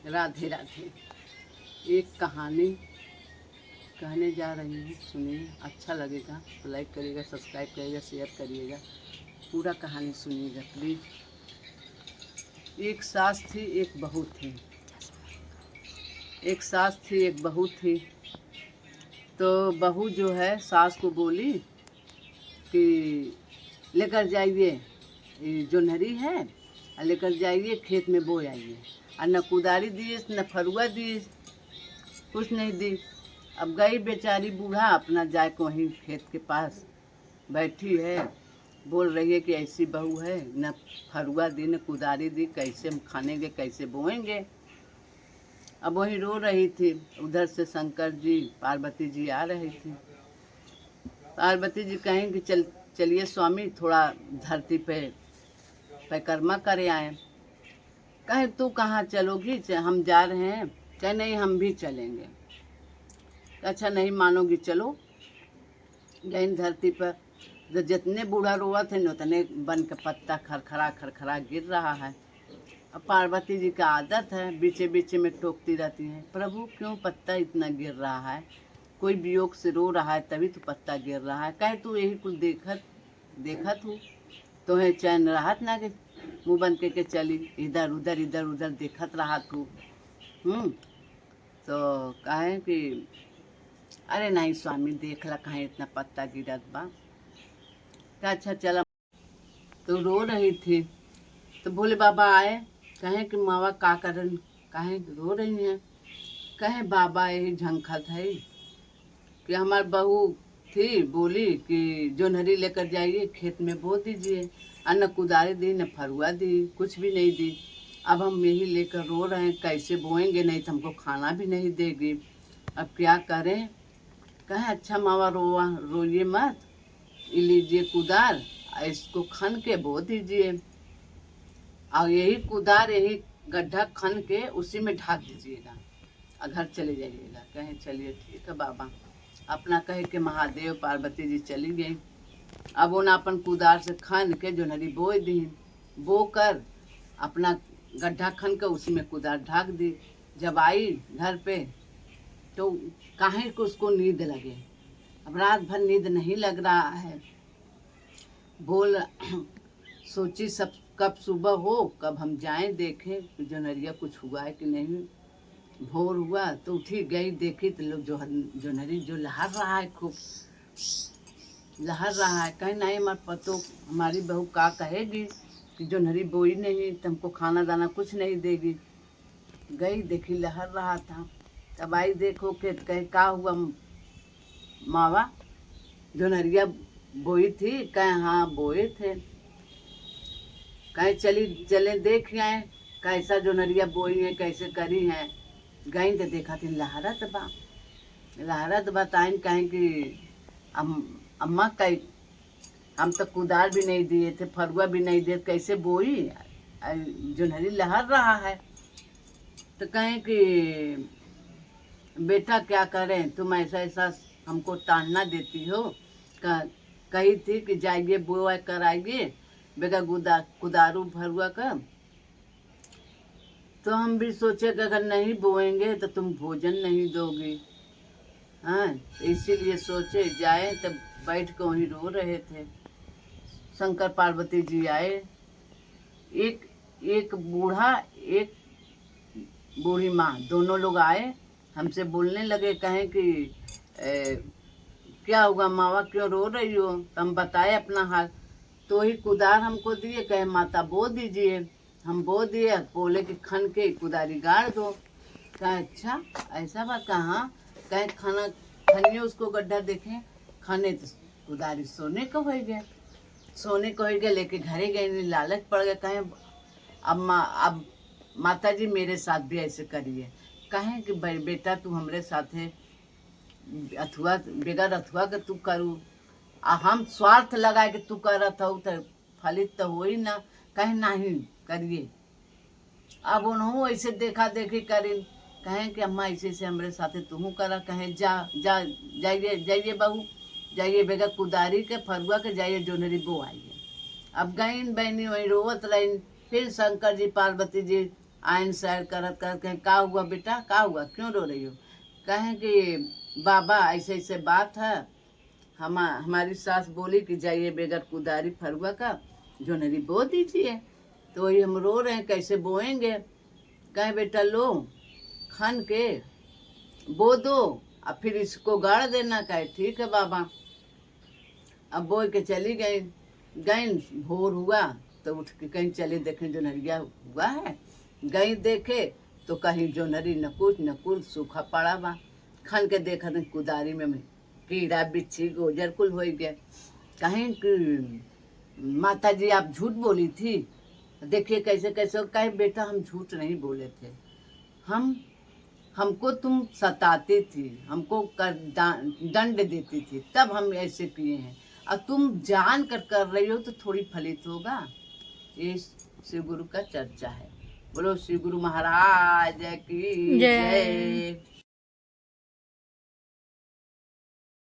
राधे राधे। एक कहानी कहने जा रही हूँ, सुनिए। अच्छा लगेगा तो लाइक करिएगा, सब्सक्राइब करिएगा, शेयर करिएगा। पूरा कहानी सुनिएगा प्लीज़। एक सास थी, एक बहू थी। एक सास थी, एक बहू थी। तो बहू जो है सास को बोली कि लेकर जाइए जो नरी है, लेकर जाइए खेत में बो आइए। और न कुदारी दिए न फरुआ दिए, कुछ नहीं दी। अब गई बेचारी बूढ़ा अपना जाके वहीं खेत के पास बैठी है, बोल रही है कि ऐसी बहू है, न फरुआ दी न कुदारी दी, कैसे हम खानेंगे, कैसे बोएंगे। अब वहीं रो रही थी। उधर से शंकर जी पार्वती जी आ रही थी। पार्वती जी कहें कि चलिए स्वामी, थोड़ा धरती पे परिक्रमा करे आए। कहे तू कहाँ चलोगी, हम जा रहे हैं। कहे नहीं, हम भी चलेंगे। अच्छा नहीं मानोगी, चलो। गई धरती पर, तो जितने बूढ़ा रोआ थे उतने बन के पत्ता खरखरा खरखरा गिर रहा है। अब पार्वती जी का आदत है, बीचे बीचे में टोकती रहती हैं, प्रभु क्यों पत्ता इतना गिर रहा है, कोई वियोग से रो रहा है तभी तो पत्ता गिर रहा है। कहे तू यही कुछ देखत हूँ, तुम्हें चैन राहत ना कि मुँह बंद के चली, इधर उधर देखत रहा तू। तो कहे कि अरे नहीं स्वामी, देख ला कहीं इतना पत्ता गिरत बा। अच्छा चला। तो रो रही थी। तो भोले बाबा आए। कहें कि मावा का करन, कहें रो रही हैं। कहें बाबा यही झंखत है कि हमारी बहू थी, बोली कि जो नरी लेकर जाइए खेत में बो दीजिए। और न कुदारी दी न फरुआ दी, कुछ भी नहीं दी। अब हम यही लेकर रो रहे हैं, कैसे बोएंगे, नहीं तो हमको खाना भी नहीं देगी। अब क्या करें। कहें अच्छा मावा रोइए मत, लीजिए कुदार, इसको खन के बो दीजिए। और यही कुदार यही गड्ढा खन के उसी में ढाक दीजिएगा और घर चले जाइएगा। कहें चलिए ठीक है बाबा। अपना कहे के महादेव पार्वती जी चली गई। अब उन अपन कुदार से खन के जो नरी बो दी, बो कर अपना गड्ढा खन के उसी में कुदार ढाक दी। जब आई घर पे तो काहे को उसको नींद लगे। अब रात भर नींद नहीं लग रहा है। बोल सोची सब कब सुबह हो, कब हम जाएं देखें कि जो नरिया कुछ हुआ है कि नहीं। भोर हुआ तो उठी, गई देखी तो लोग जो नरी जो लहर रहा है, खूब लहर रहा है। कहीं नहीं हमारे पतो, हमारी बहू का कहेगी कि जो नरी बोई नहीं तो हमको खाना दाना कुछ नहीं देगी। गई देखी लहर रहा था। तब आई देखो कि कहे का हुआ मावा, जो नरिया बोई थी। कहे हाँ बोए थे। कहे चले देख आए कैसा जो नरिया बोई है, कैसे करी है। गई तो देखा थी लहरत बताइन। कहें कि अम्मा कई हम तो कुदार भी नहीं दिए थे, फरुआ भी नहीं दिए, कैसे बोई, जो नरी लहर रहा है। तो कहें कि बेटा क्या करें, तुम ऐसा ऐसा हमको तान्ना देती हो। कही थी कि जाइए बोआ कराइए बेगा कुदारू फरुआ का। तो हम भी सोचे कि अगर नहीं बोएंगे तो तुम भोजन नहीं दोगी। हाँ, इसीलिए सोचे जाए। तब बैठ के वहीं रो रहे थे। शंकर पार्वती जी आए। एक बूढ़ा एक बूढ़ी माँ, दोनों लोग आए। हमसे बोलने लगे। कहें कि क्या हुआ मावा, क्यों रो रही हो। तो हम बताए अपना हाल। तो ही कुदार हमको दिए, कहे माता बो दीजिए। हम बो दिए, बोले कि खन के कुदारी गाड़ दो। कहे अच्छा ऐसा बात, कहाँ। कहे खाना खनिए उसको गड्ढा देखें। खाने तो कुदारी सोने को हो गया, लेके घरे गए, लालच पड़ गया। कहे अब माता जी मेरे साथ भी ऐसे करिए। कहें कि बेटा तू हमरे साथ है, अथुआ बेगर अथुआ के तू करू, हम स्वार्थ लगा के तू करत हो तो फलित तो हो ही ना। कहे नहीं करिए। अब उन्होंने ऐसे देखा देखी करी। कहें कि अम्मा ऐसे से हमरे साथे तुम करा। कहें जाइए बहू, जाइए बेगा कुदारी के फरुआ के जाइए जो नरी बो आइए। अब गईन बहनी वही रोवत रही। फिर शंकर जी पार्वती जी आयन सैर करत करत कहें का हुआ बेटा, का हुआ, क्यों रो रही हो? कहें कि बाबा ऐसे ऐसे बात है, हमारी सास बोली कि जाइए बेगर कुदारी फरुआ का जोनरी बो दीजिए, तो वही हम रो रहे हैं कैसे बोएंगे। कहे बेटा लो खन के बो दो और फिर इसको गाड़ देना। कहे ठीक है बाबा। अब बो के चली गई, भोर हुआ तो उठ के कहीं चले देखें जोनरिया हुआ है। गई देखे तो कहीं जोनरी न कुछ सूखा पड़ा बा। खन के देखा तो कुदारी में कीड़ा बिच्छी गोजर कुल हो गया। कहीं कि माता जी आप झूठ बोली थी, देखिए कैसे कैसे। कहे बेटा हम झूठ नहीं बोले थे, हमको तुम सताती थी, हमको दंड देती थी, तब हम ऐसे किए हैं, और तुम जान कर रही हो तो थोड़ी फलित होगा। ये शिव गुरु का चर्चा है। बोलो शिव गुरु महाराज की जय।